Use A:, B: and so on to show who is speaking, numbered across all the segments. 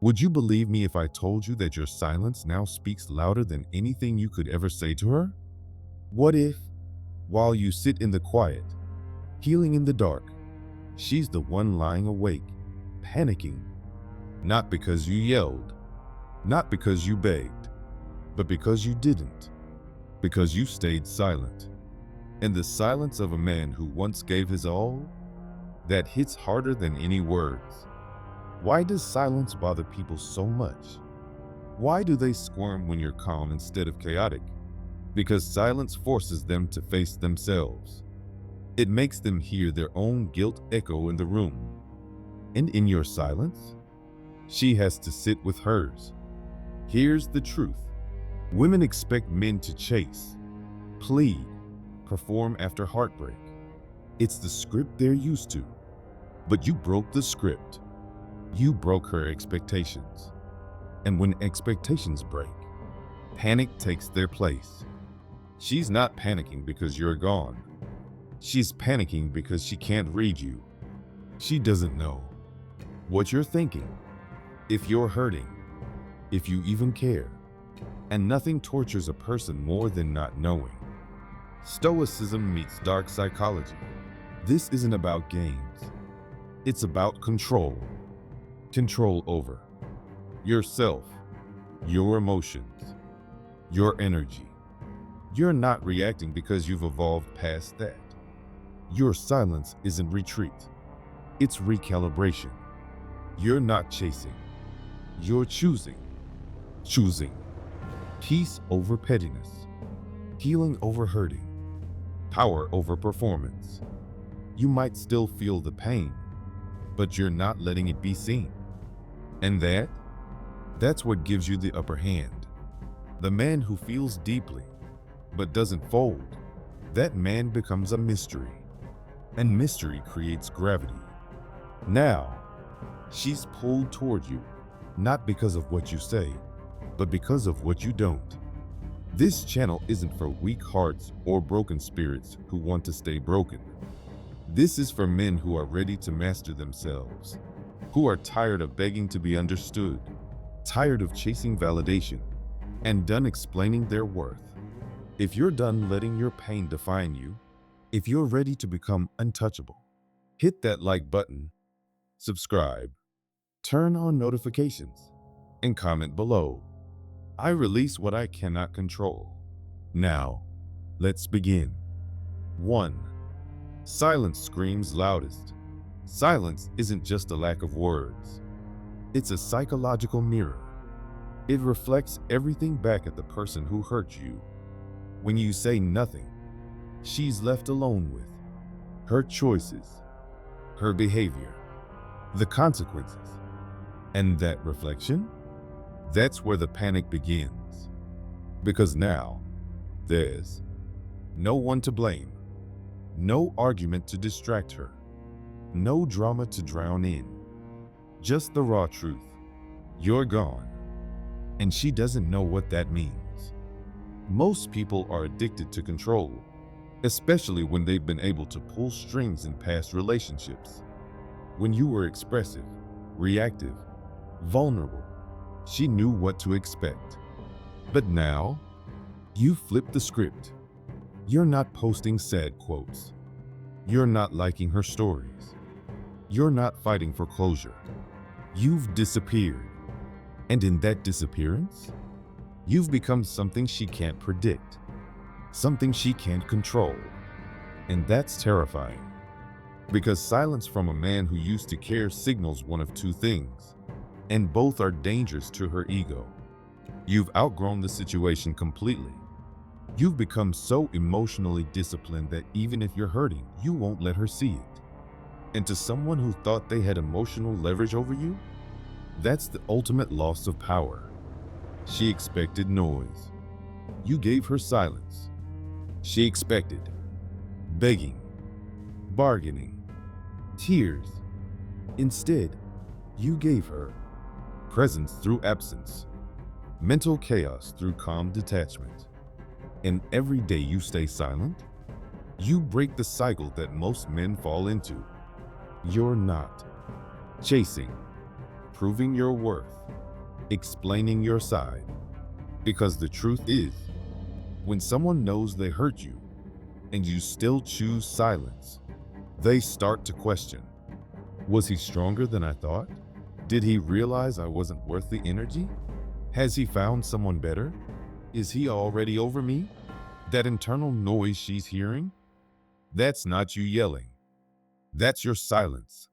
A: Would you believe me if I told you that your silence now speaks louder than anything you could ever say to her? What if, while you sit in the quiet, healing in the dark, she's the one lying awake, panicking, not because you yelled, not because you begged, but because you didn't, because you stayed silent. And the silence of a man who once gave his all, that hits harder than any words. Why does silence bother people so much? Why do they squirm when you're calm instead of chaotic? Because silence forces them to face themselves. It makes them hear their own guilt echo in the room. And in your silence, she has to sit with hers. Here's the truth. Women expect men to chase, plead, perform after heartbreak. It's the script they're used to. But you broke the script. You broke her expectations. And when expectations break, panic takes their place. She's not panicking because you're gone. She's panicking because she can't read you. She doesn't know what you're thinking, if you're hurting, if you even care. And nothing tortures a person more than not knowing. Stoicism meets dark psychology. This isn't about games. It's about control. Control over yourself, your emotions, your energy. You're not reacting because you've evolved past that. Your silence isn't retreat. It's recalibration. You're not chasing. You're choosing. Choosing. Peace over pettiness. Healing over hurting. Power over performance. You might still feel the pain, but you're not letting it be seen. And that's what gives you the upper hand. The man who feels deeply, but doesn't fold, that man becomes a mystery. And mystery creates gravity. Now, she's pulled toward you, not because of what you say, but because of what you don't. This channel isn't for weak hearts or broken spirits who want to stay broken. This is for men who are ready to master themselves, who are tired of begging to be understood, tired of chasing validation, and done explaining their worth. If you're done letting your pain define you, if you're ready to become untouchable, hit that like button, subscribe, turn on notifications, and comment below. I release what I cannot control. Now, let's begin. 1. Silence screams loudest. Silence isn't just a lack of words. It's a psychological mirror. It reflects everything back at the person who hurt you. When you say nothing, she's left alone with her choices, her behavior, the consequences. And that reflection? That's where the panic begins. Because now, there's no one to blame, no argument to distract her, no drama to drown in, just the raw truth. You're gone, and she doesn't know what that means. Most people are addicted to control, especially when they've been able to pull strings in past relationships. When you were expressive, reactive, vulnerable, she knew what to expect. But now, you flipped the script. You're not posting sad quotes. You're not liking her stories. You're not fighting for closure. You've disappeared. And in that disappearance, you've become something she can't predict, something she can't control. And that's terrifying. Because silence from a man who used to care signals one of two things, and both are dangerous to her ego. You've outgrown the situation completely. You've become so emotionally disciplined that even if you're hurting, you won't let her see it. And to someone who thought they had emotional leverage over you, that's the ultimate loss of power. She expected noise. You gave her silence. She expected begging, bargaining, tears. Instead, you gave her presence through absence, mental chaos through calm detachment. And every day you stay silent, you break the cycle that most men fall into. You're not chasing. proving your worth, explaining your side. Because the truth is, when someone knows they hurt you and you still choose silence, they start to question. Was he stronger than I thought? Did he realize I wasn't worth the energy? Has he found someone better? Is he already over me? That internal noise she's hearing? That's not you yelling. That's your silence,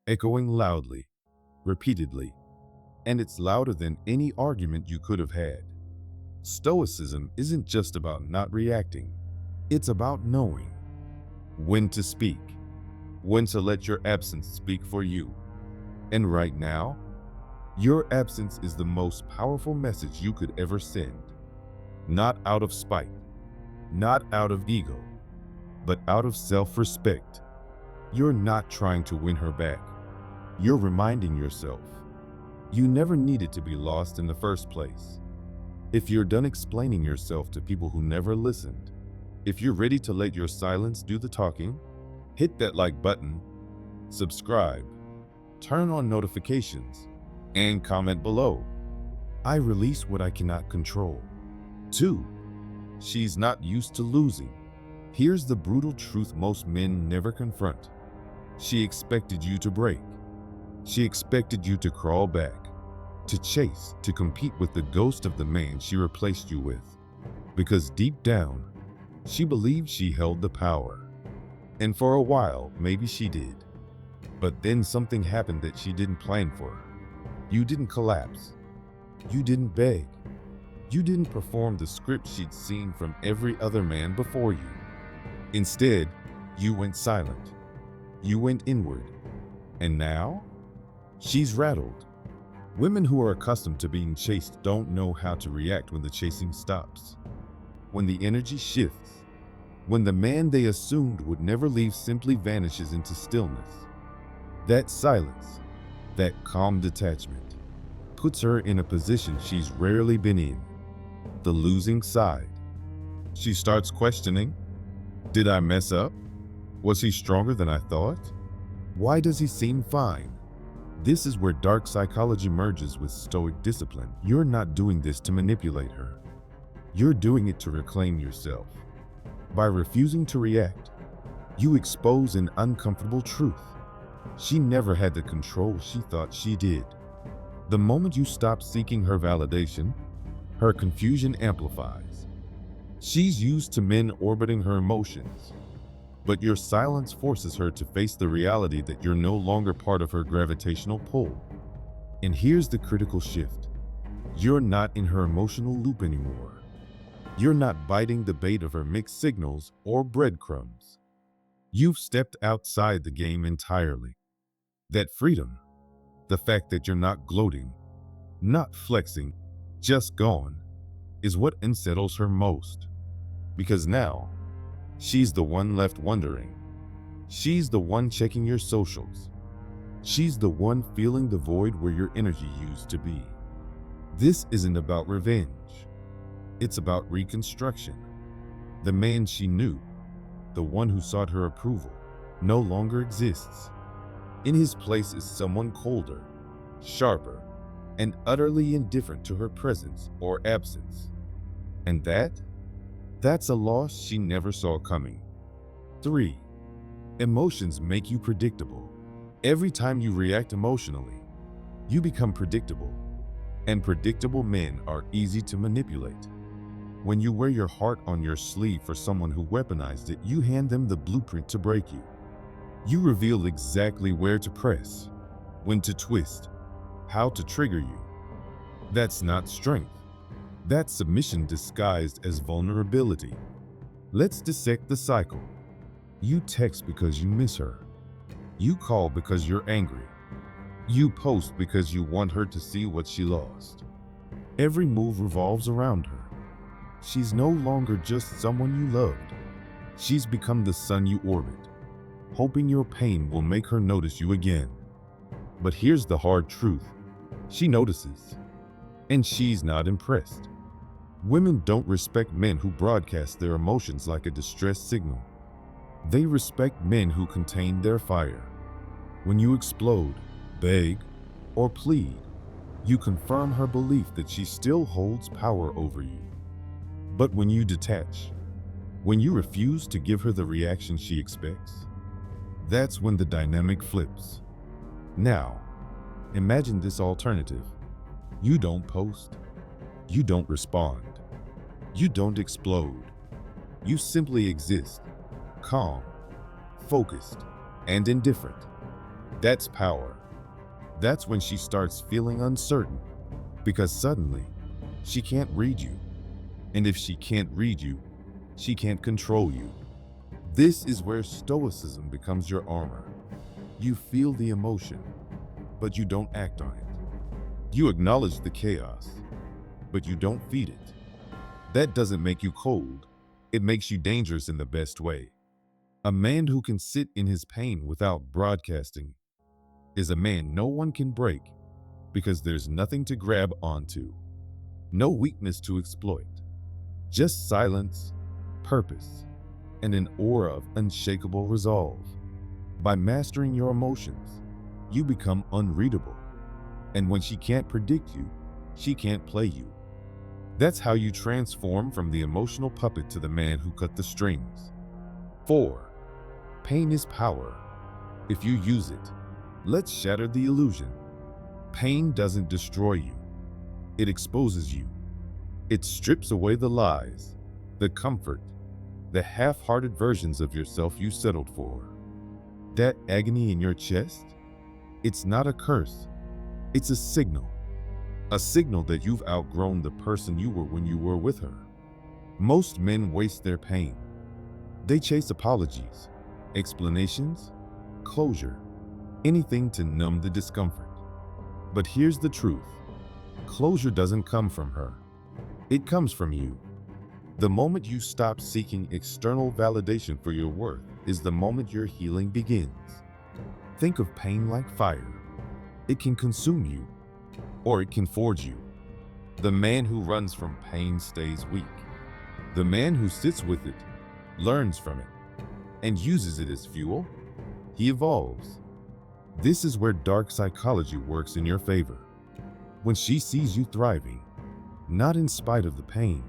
A: echoing loudly, repeatedly, and it's louder than any argument you could have had. Stoicism isn't just about not reacting. It's about knowing when to speak, when to let your absence speak for you. And right now, your absence is the most powerful message you could ever send. Not out of spite, not out of ego, but out of self-respect. You're not trying to win her back. You're reminding yourself you never needed to be lost in the first place. If you're done explaining yourself to people who never listened, if you're ready to let your silence do the talking, hit that like button, subscribe, turn on notifications, and comment below. I release what I cannot control. 2. She's not used to losing. Here's the brutal truth most men never confront. She expected you to break. She expected you to crawl back, to chase, to compete with the ghost of the man she replaced you with. Because deep down, she believed she held the power. And for a while, maybe she did. But then something happened that she didn't plan for. You didn't collapse. You didn't beg. You didn't perform the script she'd seen from every other man before you. Instead, you went silent. You went inward. And now, she's rattled. Women who are accustomed to being chased don't know how to react when the chasing stops. When the energy shifts. When the man they assumed would never leave simply vanishes into stillness. That silence, that calm detachment, puts her in a position she's rarely been in. The losing side. She starts questioning, did I mess up? Was he stronger than I thought? Why does he seem fine? This is where dark psychology merges with Stoic discipline. You're not doing this to manipulate her. You're doing it to reclaim yourself. By refusing to react, you expose an uncomfortable truth. She never had the control she thought she did. The moment you stop seeking her validation, her confusion amplifies. She's used to men orbiting her emotions, but your silence forces her to face the reality that you're no longer part of her gravitational pull. And here's the critical shift. You're not in her emotional loop anymore. You're not biting the bait of her mixed signals or breadcrumbs. You've stepped outside the game entirely. That freedom, the fact that you're not gloating, not flexing, just gone, is what unsettles her most. Because now, she's the one left wondering. She's the one checking your socials. She's the one feeling the void where your energy used to be. This isn't about revenge. It's about reconstruction. The man she knew, the one who sought her approval, no longer exists. In his place is someone colder, sharper, and utterly indifferent to her presence or absence. And that's a loss she never saw coming. 3. Emotions make you predictable. Every time you react emotionally, you become predictable. And predictable men are easy to manipulate. When you wear your heart on your sleeve for someone who weaponized it, you hand them the blueprint to break you. You reveal exactly where to press, when to twist, how to trigger you. That's not strength. That's submission disguised as vulnerability. Let's dissect the cycle. You text because you miss her. You call because you're angry. You post because you want her to see what she lost. Every move revolves around her. She's no longer just someone you loved. She's become the sun you orbit, hoping your pain will make her notice you again. But here's the hard truth. She notices, and she's not impressed. Women don't respect men who broadcast their emotions like a distress signal. They respect men who contain their fire. When you explode, beg, or plead, you confirm her belief that she still holds power over you. But when you detach, when you refuse to give her the reaction she expects, that's when the dynamic flips. Now, imagine this alternative. You don't post, you don't respond, you don't explode. You simply exist, calm, focused, and indifferent. That's power. That's when she starts feeling uncertain, because suddenly, she can't read you. And if she can't read you, she can't control you. This is where stoicism becomes your armor. You feel the emotion, but you don't act on it. You acknowledge the chaos, but you don't feed it. That doesn't make you cold. It makes you dangerous in the best way. A man who can sit in his pain without broadcasting is a man no one can break, because there's nothing to grab onto, no weakness to exploit, just silence, purpose, and an aura of unshakable resolve. By mastering your emotions, you become unreadable. And when she can't predict you, she can't play you. That's how you transform from the emotional puppet to the man who cut the strings. 4. Pain is power. If you use it, let's shatter the illusion. Pain doesn't destroy you. It exposes you. It strips away the lies, the comfort, the half-hearted versions of yourself you settled for. That agony in your chest? It's not a curse. It's a signal. A signal that you've outgrown the person you were when you were with her. Most men waste their pain. They chase apologies, explanations, closure, anything to numb the discomfort. But here's the truth. Closure doesn't come from her. It comes from you. The moment you stop seeking external validation for your worth is the moment your healing begins. Think of pain like fire. It can consume you, or it can forge you. The man who runs from pain stays weak. The man who sits with it, learns from it, and uses it as fuel, he evolves. This is where dark psychology works in your favor. When she sees you thriving, not in spite of the pain,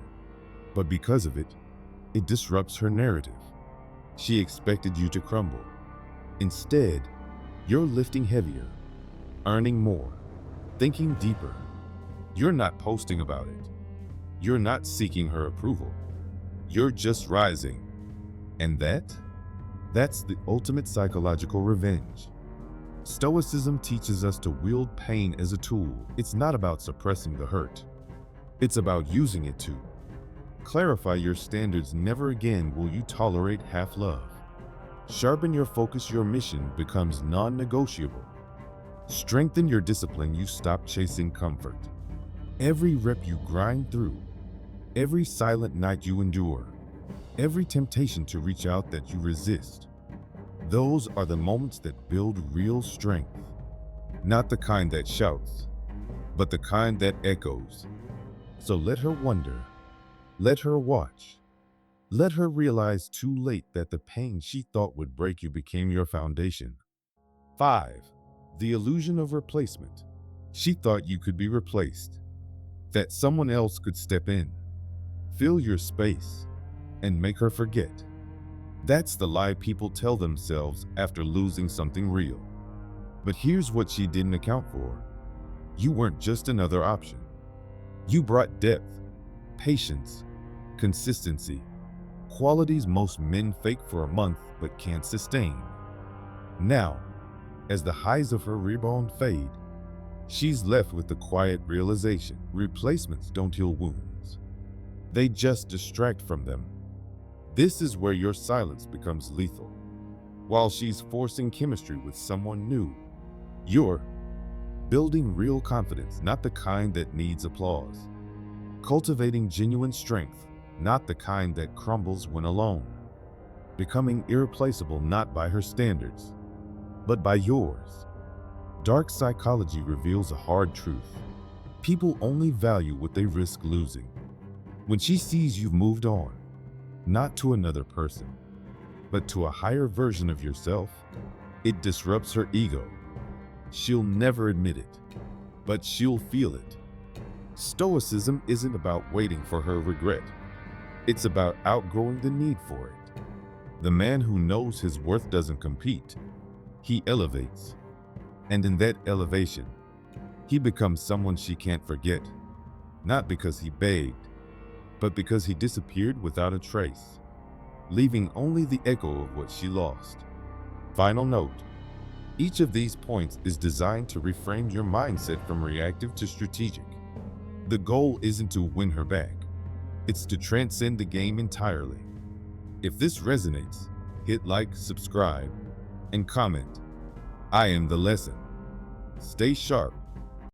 A: but because of it, it disrupts her narrative. She expected you to crumble. Instead, you're lifting heavier, earning more, thinking deeper. You're not posting about it. You're not seeking her approval. You're just rising. And that's the ultimate psychological revenge. Stoicism teaches us to wield pain as a tool. It's not about suppressing the hurt. It's about using it to clarify your standards. Never again will you tolerate half-love. Sharpen your focus. Your mission becomes non-negotiable. Strengthen your discipline. You stop chasing comfort. Every rep you grind through, every silent night you endure, every temptation to reach out that you resist, those are the moments that build real strength. Not the kind that shouts, but the kind that echoes. So let her wonder, let her watch, let her realize too late that the pain she thought would break you became your foundation. 5. The illusion of replacement. She thought you could be replaced, that someone else could step in, fill your space, and make her forget. That's the lie people tell themselves after losing something real. But here's what she didn't account for. You weren't just another option. You brought depth, patience, consistency, qualities most men fake for a month but can't sustain. Now, as the highs of her rebound fade, she's left with the quiet realization: replacements don't heal wounds. They just distract from them. This is where your silence becomes lethal. While she's forcing chemistry with someone new, you're building real confidence, not the kind that needs applause. Cultivating genuine strength, not the kind that crumbles when alone. Becoming irreplaceable not by her standards, but by yours. Dark psychology reveals a hard truth. People only value what they risk losing. When she sees you've moved on, not to another person, but to a higher version of yourself, it disrupts her ego. She'll never admit it, but she'll feel it. Stoicism isn't about waiting for her regret. It's about outgrowing the need for it. The man who knows his worth doesn't compete. He elevates. And in that elevation, he becomes someone she can't forget. Not because he begged, but because he disappeared without a trace, leaving only the echo of what she lost. Final note. Each of these points is designed to reframe your mindset from reactive to strategic. The goal isn't to win her back. It's to transcend the game entirely. If this resonates, hit like, subscribe, and comment. I am the lesson. Stay sharp